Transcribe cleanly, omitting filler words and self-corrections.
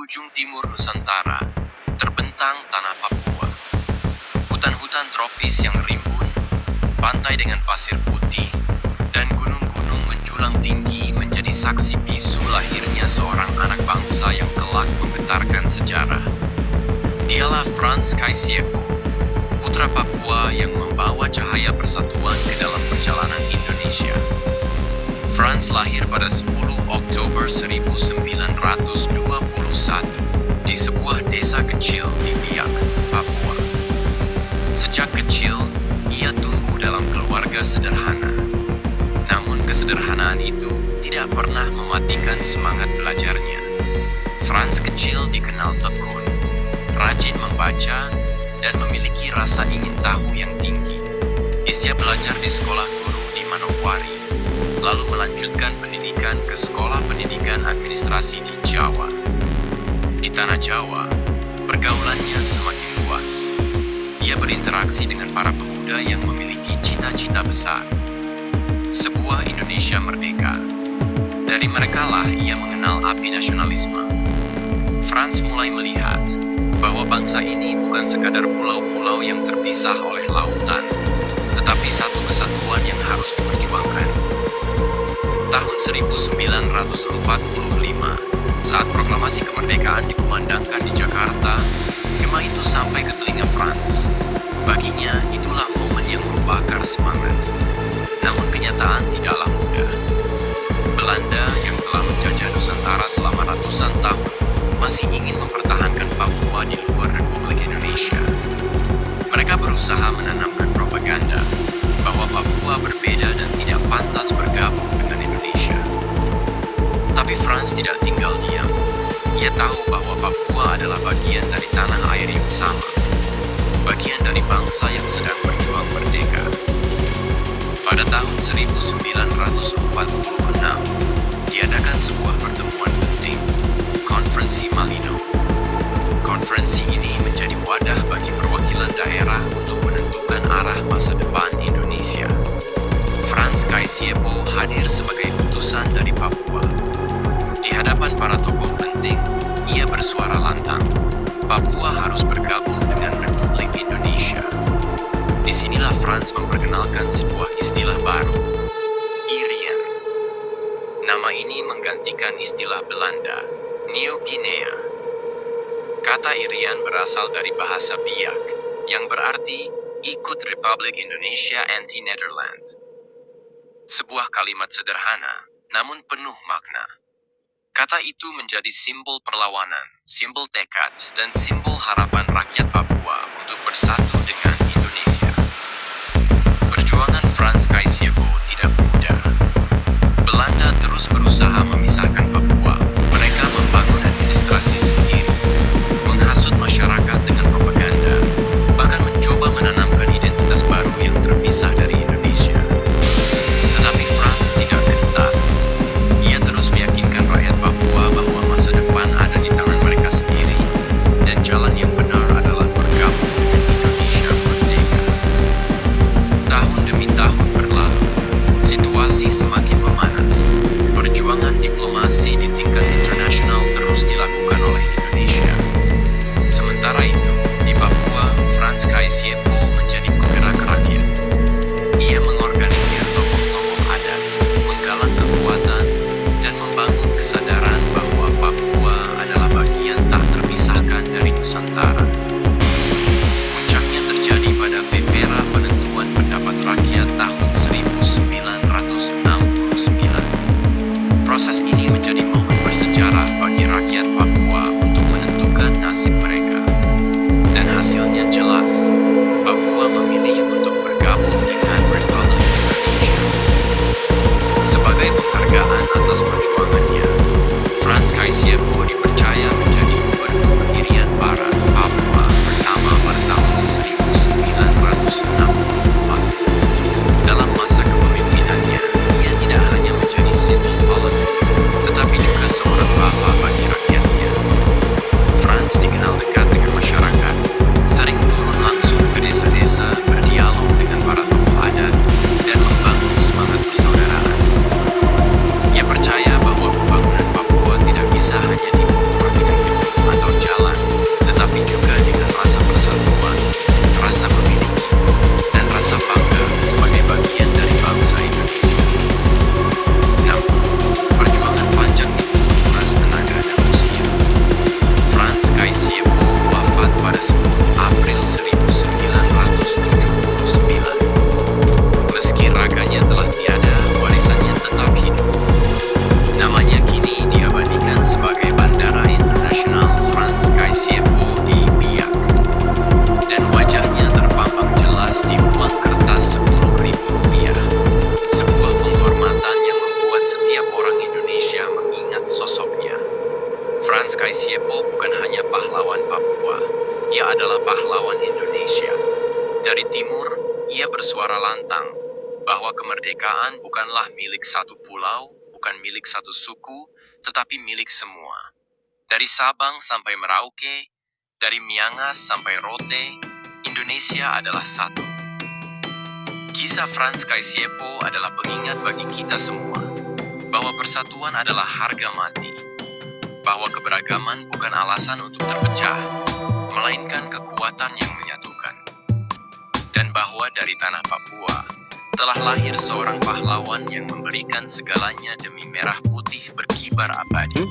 ujung timur Nusantara, terbentang tanah Papua. Hutan-hutan tropis yang rimbun, pantai dengan pasir putih, dan gunung-gunung menjulang tinggi menjadi saksi bisu lahirnya seorang anak bangsa yang kelak menggetarkan sejarah. Dialah Frans Kaisiepo, putra Papua yang membawa cahaya persatuan ke dalam perjalanan Indonesia. Frans lahir pada 10 Oktober 1921 di sebuah desa kecil di Biak, Papua. Sejak kecil, ia tumbuh dalam keluarga sederhana. Namun kesederhanaan itu tidak pernah mematikan semangat belajarnya. Frans kecil dikenal tekun, rajin membaca, dan memiliki rasa ingin tahu yang tinggi. Ia belajar di sekolah guru di Manokwari, lalu melanjutkan pendidikan ke Sekolah Pendidikan Administrasi di Jawa. Di tanah Jawa, pergaulannya semakin luas. Ia berinteraksi dengan para pemuda yang memiliki cita-cita besar. Sebuah Indonesia merdeka. Dari merekalah ia mengenal api nasionalisme. Frans mulai melihat bahwa bangsa ini bukan sekadar pulau-pulau yang terpisah oleh lautan, tetapi satu kesatuan yang harus diperjuangkan. Tahun 1945, saat proklamasi kemerdekaan dikumandangkan di Jakarta, gema itu sampai ke telinga Frans. Baginya, itulah momen yang membakar semangat. Namun kenyataan tidaklah mudah. Belanda yang telah menjajah Nusantara selama ratusan tahun masih ingin mempertahankan Papua di luar Republik Indonesia. Mereka berusaha menanamkan propaganda bahwa Papua berbeda dan tidak pantas bergabung dengan Indonesia. Tapi Frans tidak tinggal diam. Ia tahu bahwa Papua adalah bagian dari tanah air yang sama, bagian dari bangsa yang sedang berjuang merdeka. Pada tahun 1946, diadakan sebuah pertemuan penting, Konferensi Malino. Konferensi ini menjadi wadah bagi perwakilan daerah untuk menentukan arah masa depan Indonesia. Frans Kaisiepo hadir sebagai utusan dari Papua. Di hadapan para tokoh penting, ia bersuara lantang. Papua harus bergabung dengan Republik Indonesia. Disinilah Frans memperkenalkan sebuah istilah baru, Irian. Nama ini menggantikan istilah Belanda, New Guinea. Kata Irian berasal dari bahasa Biak, yang berarti ikut Republik Indonesia Anti-Nederland. Sebuah kalimat sederhana, namun penuh makna. Kata itu menjadi simbol perlawanan, simbol tekad, dan simbol harapan rakyat Papua untuk bersatu dengan Indonesia. Perjuangan Frans Kaisiepo tidak mudah. Belanda terus berusaha memisahkan Papua. Mereka membangun administrasi sendiri, menghasut masyarakat dengan propaganda, bahkan mencoba menanamkan identitas baru yang terpisah dari Indonesia. Tetapi Frans tidak gentar. Ia terus meyakinkan rakyat Papua bahwa masa depan ada di tangan mereka sendiri, dan jalan yang benar adalah bergabung dengan Indonesia. Kaisiepo bukan hanya pahlawan Papua, ia adalah pahlawan Indonesia. Dari timur, ia bersuara lantang bahwa kemerdekaan bukanlah milik satu pulau, bukan milik satu suku, tetapi milik semua. Dari Sabang sampai Merauke, dari Miangas sampai Rote, Indonesia adalah satu. Kisah Frans Kaisiepo adalah pengingat bagi kita semua bahwa persatuan adalah harga mati, bahwa keberagaman bukan alasan untuk terpecah, melainkan kekuatan yang menyatukan, dan bahwa dari tanah Papua telah lahir seorang pahlawan yang memberikan segalanya demi merah putih berkibar abadi.